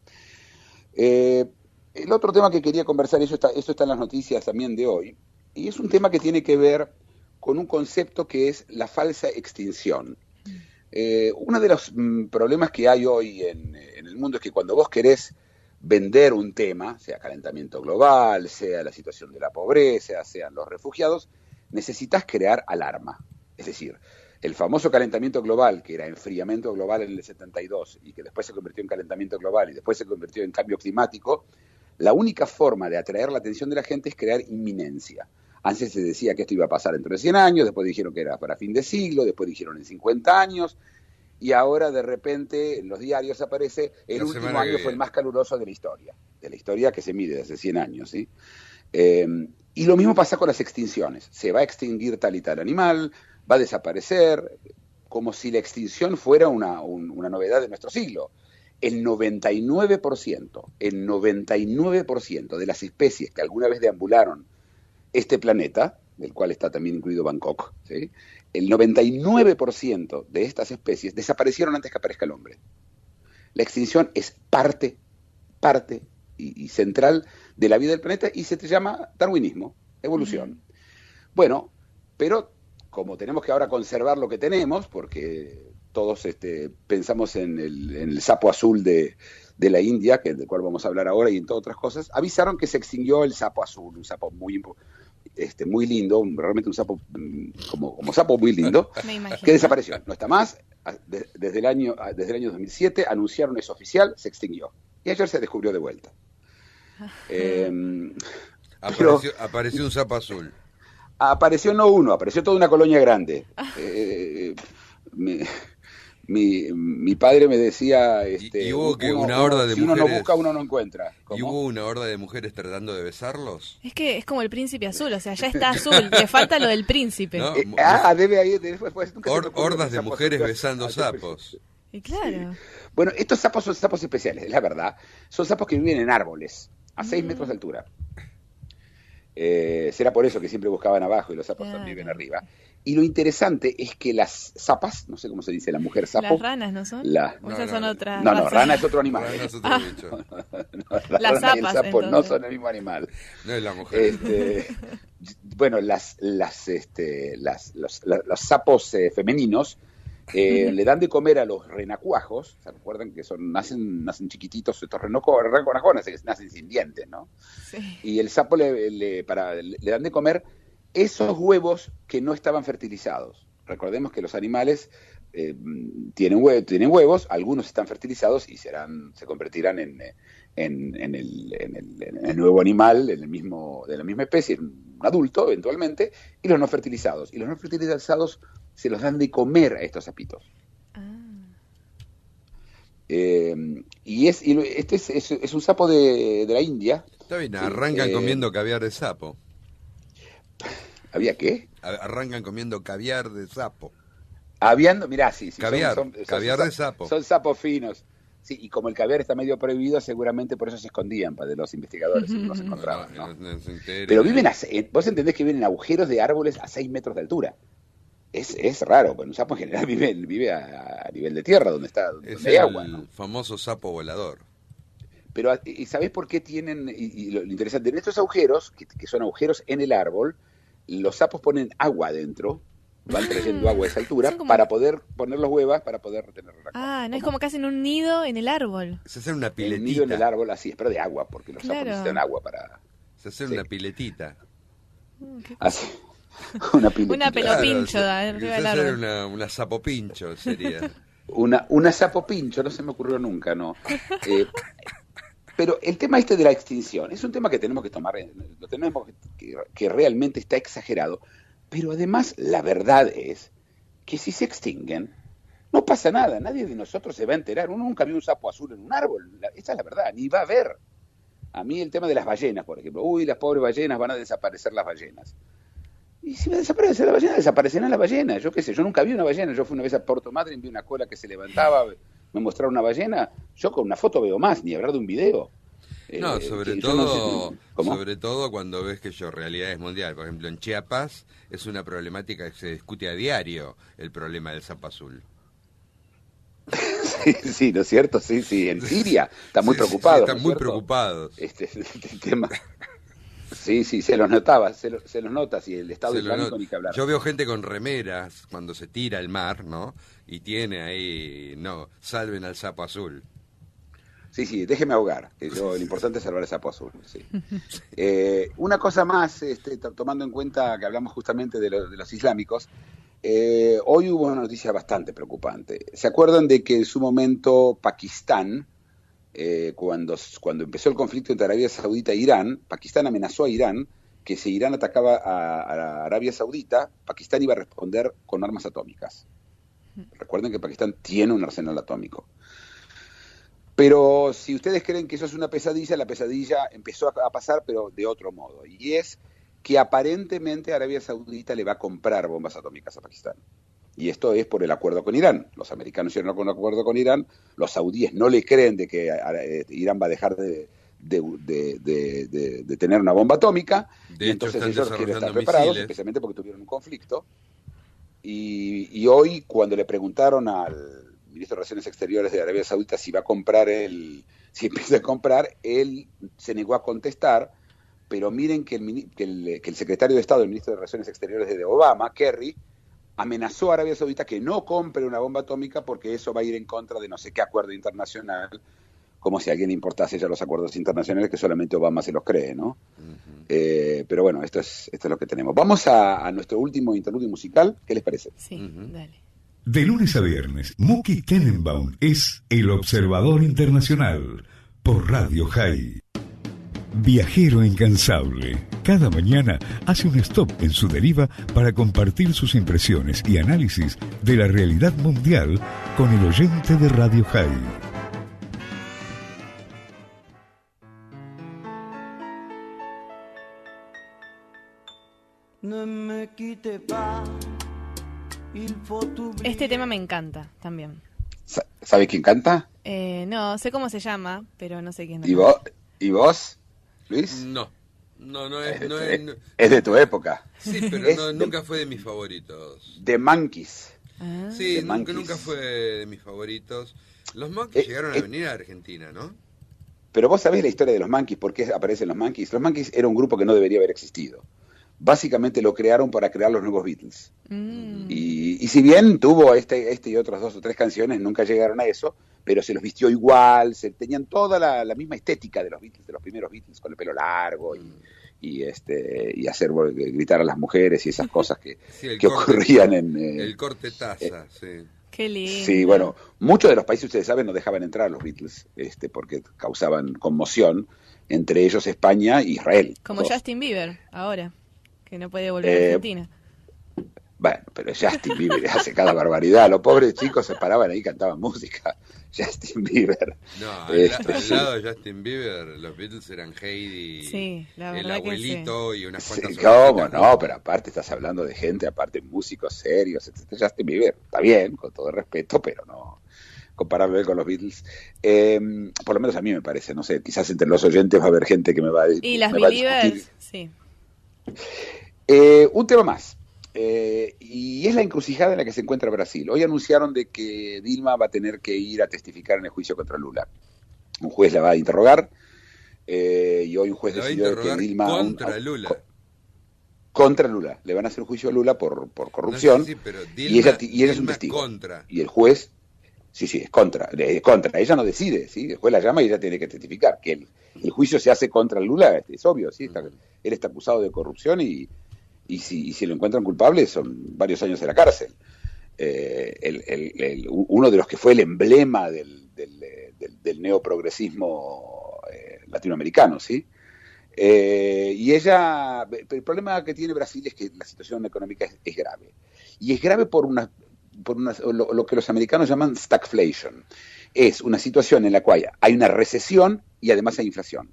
El otro tema que quería conversar, eso está en las noticias también de hoy, y es un tema que tiene que ver con un concepto que es la falsa extinción. Uno de los problemas que hay hoy en el mundo es que cuando vos querés vender un tema, sea calentamiento global, sea la situación de la pobreza, sean los refugiados, necesitas crear alarma. Es decir, el famoso calentamiento global, que era enfriamiento global en el 72 y que después se convirtió en calentamiento global y después se convirtió en cambio climático, la única forma de atraer la atención de la gente es crear inminencia. Antes se decía que esto iba a pasar dentro de 100 años, después dijeron que era para fin de siglo, después dijeron en 50 años, y ahora de repente en los diarios aparece el último año fue el más caluroso de la historia que se mide desde 100 años, ¿sí? Y lo mismo pasa con las extinciones. Se va a extinguir tal y tal animal, va a desaparecer. como si la extinción fuera una novedad de nuestro siglo. El 99% de las especies que alguna vez deambularon este planeta, del cual está también incluido Bangkok, ¿sí? El 99% de estas especies desaparecieron antes que aparezca el hombre. La extinción es parte y central de la vida del planeta y se llama darwinismo, evolución. Bueno, pero como tenemos que ahora conservar lo que tenemos, porque todos pensamos en el sapo azul de la India, del cual vamos a hablar ahora, y en todas otras cosas, avisaron que se extinguió el sapo azul, un sapo muy lindo, realmente un sapo como sapo muy lindo, que desapareció. No está más, desde el año 2007 anunciaron eso oficial, se extinguió. Y ayer se descubrió de vuelta. Apareció un sapo azul. Apareció no uno, apareció toda una colonia grande. Mi padre me decía... y hubo que una horda de si mujeres... uno no busca, uno no encuenra. ¿Cómo? ¿Y hubo una horda de mujeres tratando de besarlos? Es que es como el príncipe azul, o sea, ya está azul, le falta lo del príncipe. ¿No? Hordas de mujeres besando sapos. Y claro. Sí. Bueno, estos sapos son sapos especiales, es la verdad. Son sapos que viven en árboles, a 6 metros de altura. Será por eso que siempre buscaban abajo y los sapos también viven arriba. Y lo interesante es que las sapas, no sé cómo se dice la mujer sapo. Las ranas, ¿no son? Son otras. No, rana es otro animal. Rana es otro bicho. Las rana sapas, y el sapo entonces no son el mismo animal. No es la mujer. Bueno, los sapos femeninos le dan de comer a los renacuajos. ¿Se recuerdan que nacen chiquititos estos renacuajos, nacen sin dientes, ¿no? Sí. Y el sapo le dan de comer esos huevos que no estaban fertilizados. Recordemos que los animales tienen huevos, algunos están fertilizados y se convertirán en el nuevo animal de la misma especie, un adulto eventualmente, y los no fertilizados. Y los no fertilizados se los dan de comer a estos sapitos. Y este es un sapo de la India. Está bien, arrancan comiendo caviar de sapo. ¿Había qué? Arrancan comiendo caviar de sapo. Mirá, sí. Caviar de sapo. Son sapos finos. Sí, y como el caviar está medio prohibido, seguramente por eso se escondían de los investigadores y no se encontraban, ¿no? Pero vos entendés que viven en agujeros de árboles a 6 metros de altura. Es raro, porque un sapo en general vive a nivel de tierra, donde hay agua, ¿no? El famoso sapo volador. Pero, ¿y sabés por qué tienen? Y lo interesante, en estos agujeros, que son agujeros en el árbol, los sapos ponen agua adentro, van trayendo agua a esa altura para poder poner los huevos, para poder retener la cosa. No es como que hacen un nido en el árbol. Se hace una piletita. El nido en el árbol, así es, pero de agua, porque los sapos necesitan agua para... Se hace una piletita. Así, una piletita. Una pelopincho arriba del árbol. Una sapopincho sería. Una sapopincho, no se me ocurrió nunca, ¿no? Pero el tema de la extinción es un tema que tenemos que tomar, lo tenemos que realmente está exagerado, pero además la verdad es que si se extinguen, no pasa nada, nadie de nosotros se va a enterar, uno nunca vio un sapo azul en un árbol, esa es la verdad, ni va a haber. A mí el tema de las ballenas, por ejemplo, las pobres ballenas, van a desaparecer las ballenas. Y si va a desaparecer la ballena, desaparecerán las ballenas, yo qué sé, yo nunca vi una ballena, yo fui una vez a Puerto Madryn, vi una cola que se levantaba, me mostraron una ballena, yo con una foto veo más, ni hablar de un video. No, sobre todo cuando ves que realidad es mundial. Por ejemplo, en Chiapas es una problemática que se discute a diario, el problema del sapo azul. Sí, ¿no es cierto? Sí, en Siria están muy preocupados. Están muy preocupados. Este tema. Sí, se los notaba, se los nota, si el Estado Islámico ni que hablar. Yo veo gente con remeras cuando se tira al mar, ¿no? Y tiene ahí, salven al sapo azul. Sí, déjeme ahogar. Lo importante es salvar el sapo azul. Sí. Una cosa más, tomando en cuenta que hablamos justamente de los islámicos, hoy hubo una noticia bastante preocupante. ¿Se acuerdan de que en su momento Pakistán, cuando empezó el conflicto entre Arabia Saudita e Irán, Pakistán amenazó a Irán que si Irán atacaba a Arabia Saudita, Pakistán iba a responder con armas atómicas? Recuerden que Pakistán tiene un arsenal atómico. Pero si ustedes creen que eso es una pesadilla, la pesadilla empezó a pasar, pero de otro modo. Y es que aparentemente Arabia Saudita le va a comprar bombas atómicas a Pakistán. Y esto es por el acuerdo con Irán. Los americanos hicieron un acuerdo con Irán, los saudíes no le creen de que Irán va a dejar de tener una bomba atómica, y entonces ellos quieren estar preparados, especialmente porque tuvieron un conflicto. Y hoy, cuando le preguntaron al ministro de Relaciones Exteriores de Arabia Saudita si va a comprar si empieza a comprar, él se negó a contestar, pero miren que el secretario de Estado, el ministro de Relaciones Exteriores de Obama, Kerry, amenazó a Arabia Saudita que no compre una bomba atómica porque eso va a ir en contra de no sé qué acuerdo internacional, como si a alguien le importase ya los acuerdos internacionales que solamente Obama se los cree, ¿no? Pero bueno, esto es lo que tenemos. Vamos a nuestro último interludio musical, ¿qué les parece? Sí, dale. De lunes a viernes, Muki Tenenbaum es El Observador Internacional por Radio High. Viajero incansable, cada mañana hace un stop en su deriva para compartir sus impresiones y análisis de la realidad mundial con el oyente de Radio High. Este tema me encanta también. ¿Sabe quién canta? No, sé cómo se llama, pero no sé quién. ¿Y vos, Luis? No es de tu época. Sí, pero nunca fue de mis favoritos. The Monkees. Sí, nunca fue de mis favoritos. Los Monkees llegaron a venir a Argentina, ¿no? Pero vos sabés la historia de los Monkees, ¿por qué aparecen los Monkees? Los Monkees era un grupo que no debería haber existido. Básicamente lo crearon para crear los nuevos Beatles. Y si bien tuvo este y otras 2 o 3 canciones, nunca llegaron a eso, pero se los vistió igual, tenían toda la misma estética de los Beatles, de los primeros Beatles, con el pelo largo y hacer gritar a las mujeres y esas cosas que ocurrían en... el corte taza, sí. Qué lindo. Sí, bueno, muchos de los países, ustedes saben, no dejaban entrar a los Beatles, porque causaban conmoción, entre ellos España e Israel. Como Justin Bieber, ahora, que no puede volver a Argentina. Bueno, pero Justin Bieber hace cada barbaridad. Los pobres chicos se paraban ahí y cantaban música. Justin Bieber. No, al lado de Justin Bieber, los Beatles eran Heidi, sí, la verdad, el abuelito y unas cuantas. ¿Cómo no? Pero aparte estás hablando de gente, aparte músicos serios, etc. Justin Bieber está bien, con todo el respeto, pero no comparable con los Beatles. Por lo menos a mí me parece, no sé, quizás entre los oyentes va a haber gente que me va a discutir. Y las Believers, sí. Un tema más. Y es la encrucijada en la que se encuentra Brasil. Hoy anunciaron de que Dilma va a tener que ir a testificar en el juicio contra Lula. Un juez la va a interrogar y hoy un juez decidió que Dilma... Contra Lula. Le van a hacer un juicio a Lula por corrupción. No sé, pero Dilma, y ella es un testigo. Contra. Y el juez... Sí, es contra. Ella no decide, ¿sí? El juez la llama y ella tiene que testificar. Que el juicio se hace contra Lula, es obvio, ¿sí? Él está acusado de corrupción y si lo encuentran culpable son varios años en la cárcel. Uno de los que fue el emblema del neoprogresismo latinoamericano, ¿sí? Y ella, el problema que tiene Brasil es que la situación económica es grave. Y es grave por lo que los americanos llaman stagflation. Es una situación en la cual hay una recesión y además hay inflación.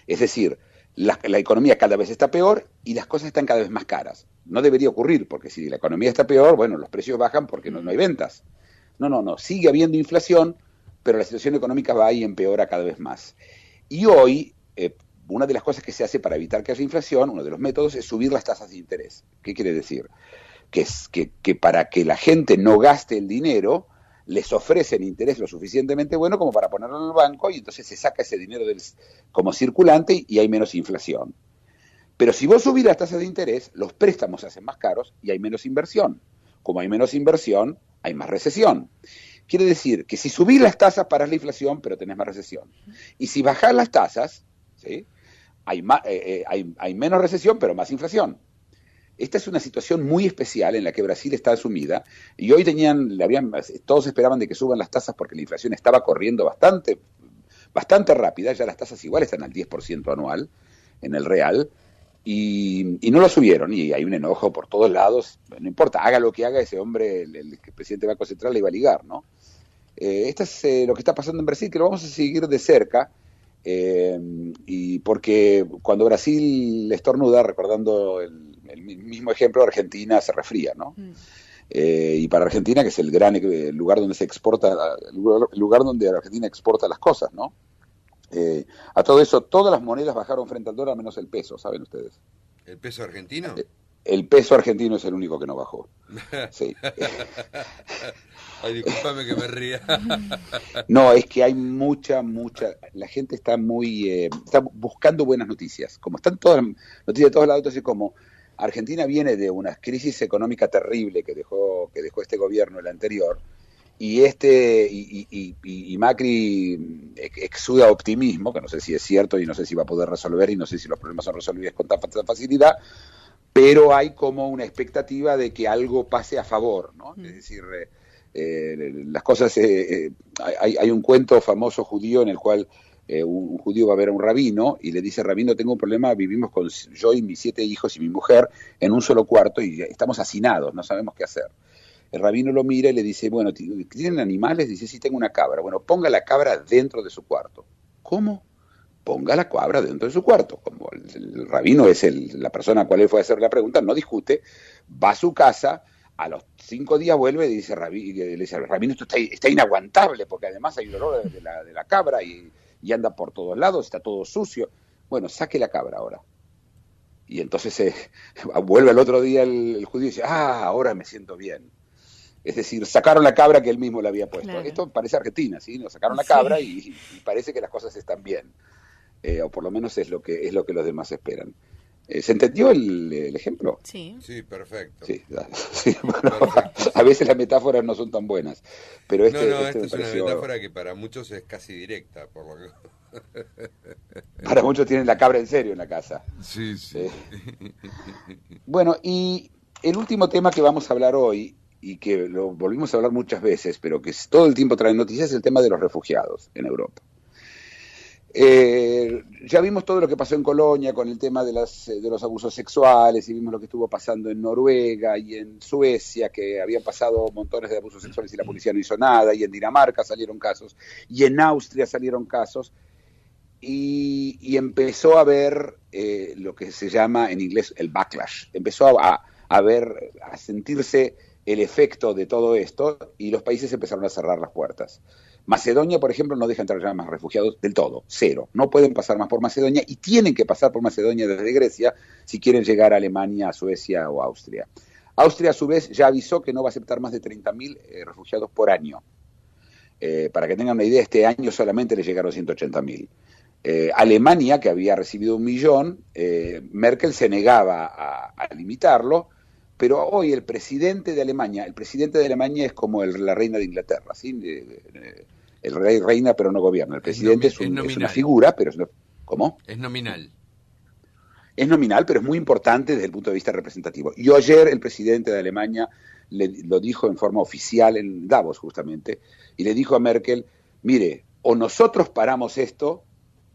Es decir, la economía cada vez está peor y las cosas están cada vez más caras. No debería ocurrir, porque si la economía está peor, bueno, los precios bajan porque no hay ventas. No, sigue habiendo inflación, pero la situación económica va y empeora cada vez más. Y hoy, una de las cosas que se hace para evitar que haya inflación, uno de los métodos, es subir las tasas de interés. ¿Qué quiere decir? Que para que la gente no gaste el dinero, les ofrecen interés lo suficientemente bueno como para ponerlo en el banco y entonces se saca ese dinero como circulante y hay menos inflación. Pero si vos subís las tasas de interés, los préstamos se hacen más caros y hay menos inversión. Como hay menos inversión, hay más recesión. Quiere decir que si subís las tasas parás la inflación, pero tenés más recesión. Y si bajás las tasas, ¿sí? hay menos recesión, pero más inflación. Esta es una situación muy especial en la que Brasil está sumida y hoy todos esperaban de que suban las tasas porque la inflación estaba corriendo bastante rápida, ya las tasas igual están al 10% anual en el real y no lo subieron y hay un enojo por todos lados, no importa, haga lo que haga ese hombre, el presidente del Banco Central le iba a ligar, ¿no? Esto es lo que está pasando en Brasil, que lo vamos a seguir de cerca. Y porque cuando Brasil estornuda, recordando el mismo ejemplo, Argentina se resfría, ¿no? y para Argentina, que es el gran lugar donde se exporta, el lugar donde Argentina exporta las cosas, ¿no? A todo eso, todas las monedas bajaron frente al dólar, menos el peso, ¿saben ustedes? ¿El peso argentino? El peso argentino es el único que no bajó. Sí. Ay, discúlpame que me ría. No, es que hay mucha, la gente está está buscando buenas noticias. Como están todas las noticias de todos lados, entonces como Argentina viene de una crisis económica terrible que dejó este gobierno, el anterior, y Macri exuda optimismo, que no sé si es cierto y no sé si va a poder resolver y no sé si los problemas son resolvidos con tanta facilidad, pero hay como una expectativa de que algo pase a favor, ¿no? Es decir, las cosas, hay un cuento famoso judío en el cual un judío va a ver a un rabino y le dice: rabino, tengo un problema, vivimos yo y mis 7 hijos y mi mujer en un solo cuarto y estamos hacinados, no sabemos qué hacer. El rabino lo mira y le dice: bueno, ¿tienen animales? Dice: sí, tengo una cabra. Bueno, ponga la cabra dentro de su cuarto. ¿Cómo? Ponga la cabra dentro de su cuarto. Como el rabino es la persona a la cual él fue a hacer la pregunta, no discute, va a su casa. A los 5 días vuelve y le dice: rabino, esto está inaguantable, porque además hay un olor de la cabra y anda por todos lados, está todo sucio. Bueno, saque la cabra ahora. Y entonces vuelve al otro día el judío y dice: ahora me siento bien. Es decir, sacaron la cabra que él mismo le había puesto. Claro. Esto parece Argentina, ¿sí? Nos sacaron la cabra y parece que las cosas están bien. O por lo menos es lo que los demás esperan. ¿Se entendió el ejemplo? Sí. Sí, perfecto. Sí, bueno, perfecto. A veces las metáforas no son tan buenas, pero esta es una metáfora que para muchos es casi directa, por lo que... Para muchos tienen la cabra en serio en la casa. Sí. Bueno, y el último tema que vamos a hablar hoy, y que lo volvimos a hablar muchas veces, pero que todo el tiempo trae noticias, es el tema de los refugiados en Europa. Ya vimos todo lo que pasó en Colonia con el tema de los abusos sexuales, y vimos lo que estuvo pasando en Noruega y en Suecia, que habían pasado montones de abusos sexuales y la policía no hizo nada, y en Dinamarca salieron casos, y en Austria salieron casos, y empezó a haber lo que se llama en inglés el backlash. Empezó a sentirse el efecto de todo esto, y los países empezaron a cerrar las puertas. Macedonia, por ejemplo, no deja entrar ya más refugiados del todo, 0. No pueden pasar más por Macedonia y tienen que pasar por Macedonia desde Grecia si quieren llegar a Alemania, a Suecia o a Austria. Austria, a su vez, ya avisó que no va a aceptar más de 30.000 refugiados por año. Para que tengan una idea, este año solamente le llegaron 180.000. Alemania, que había recibido 1 millón, Merkel se negaba a limitarlo, pero hoy el presidente de Alemania es como la reina de Inglaterra, ¿sí? El rey reina pero no gobierna. El presidente es una figura, pero ¿cómo? Es nominal. Es nominal, pero es muy importante desde el punto de vista representativo. Y ayer el presidente de Alemania lo dijo en forma oficial en Davos, justamente, y le dijo a Merkel: mire, o nosotros paramos esto,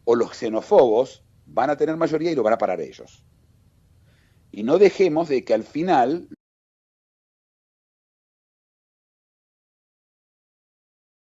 o los xenófobos van a tener mayoría y lo van a parar ellos. Y no dejemos de que al final